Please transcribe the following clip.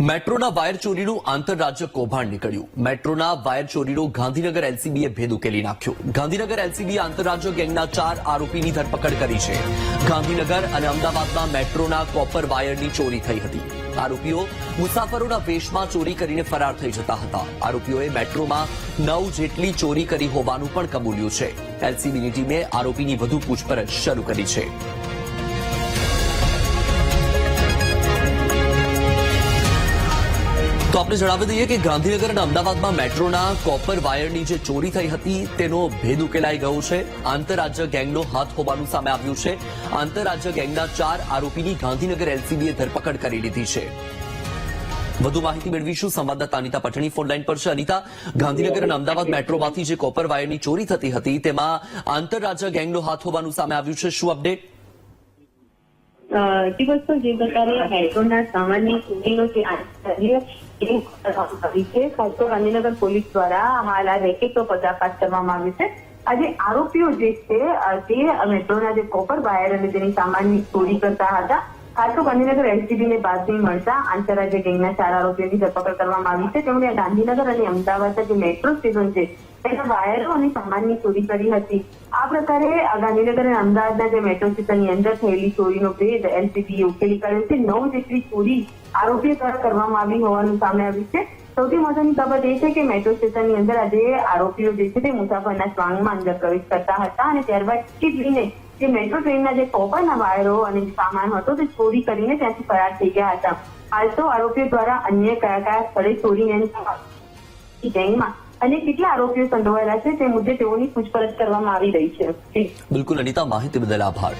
મેટ્રોના wire ચોરીનું આંતરરાજ્ય કૌભાંડ નીકળ્યું। મેટ્રોના વાયર ચોરીનો ગાંધીનગર એલસીબીએ ભેદ ઉકેલી નાખ્યો। ગાંધીનગર એલસીબીએ આંતરરાજ્ય ગેંગના 4 આરોપીની ધરપકડ કરી છે। ગાંધીનગર અને અમદાવાદમાં મેટ્રોના કોપર વાયરની ચોરી થઈ હતી। આરોપીઓ મુસાફરોના વેશમાં ચોરી કરીને ફરાર થઈ જતા હતા। આરોપીઓએ મેટ્રોમાં 9 જેટલી ચોરી કરી હોવાનું પણ કબૂલ્યું છે। એલસીબીની ટીમે આરોપીની વધુ પૂછપરછ શરૂ કરી છે। તો આપણે જણાવી દઈએ કે ગાંધીનગર અને અમદાવાદમાં મેટ્રોના કોપર વાયરની જે ચોરી થઈ હતી તેનો ભેદ ઉકેલાઈ ગયો છે। આંતરરાજ્ય ગેંગનો હાથ હોવાનું સામે આવ્યું છે। આંતરરાજ્ય ગેંગના 4 આરોપીની ગાંધીનગર એલસીબીએ ધરપકડ કરી લીધી છે। વધુ માહિતી મેળવીશું સંવાદદાતા અનિતા પટણી ફોનલાઈન પર છે। અનિતા, ગાંધીનગર અને અમદાવાદ મેટ્રોમાંથી જે કોપર વાયરની ચોરી થતી હતી તેમાં આંતરરાજ્ય ગેંગનો હાથ હોવાનું સામે આવ્યું છે। શું અપડેટ? દિવસો જે પ્રકારે મેટ્રોના સામાન્ય ચોરીનો જે ખાસ તો ગાંધીનગર પોલીસ દ્વારા હાલ આ રેકેટનો પર્દાફાશ કરવામાં આવ્યો છે। આજે આરોપીઓ જે છે તે મેટ્રોના જે કોપર વાયર અને તેની સામાનની ચોરી કરતા હતા। ખાસ તો ગાંધીનગર એલસીબીને બાતમી મળતા આંતરરાજ્ય ગેંગના 4 આરોપીઓની ધરપકડ કરવામાં આવી છે। તેમણે ગાંધીનગર અને અમદાવાદના જે મેટ્રો સ્ટેશન છે તેના વાયરો અને સામાનની ચોરી કરી હતી। આ પ્રકારે ગાંધીનગર અને અમદાવાદના જે મેટ્રો સ્ટેશનની અંદર થયેલી ચોરીનો ભેદ એલસીબીએ ઉકેલી કાઢ્યો છે। 9 જેટલી ચોરી આરોપીઓ દ્વારા કરવામાં આવી હોવાનું સામે આવ્યું છે। સૌથી મહત્વની બાબત એ છે કે મેટ્રો સ્ટેશનની અંદર આજે આરોપીઓ જે છે તે મુસાફરના શ્વાંગમાં અંદર પ્રવેશ કરતા હતા અને ત્યારબાદ ટિકિટ લઈને જે મેટ્રો ટ્રેનના જે કોપરના વાયરો અને સામાન હતો તે ચોરી કરીને ત્યાંથી ફરાર થઈ ગયા હતા। હાલ તો આરોપીઓ દ્વારા અન્ય કયા સ્થળે ચોરી ગેંગમાં અને કેટલા આરોપીઓ સંડોવાયેલા છે તે મુદ્દે તેઓની પૂછપરછ કરવામાં આવી રહી છે। બિલકુલ અનિતા, માહિતી બદલ આભાર।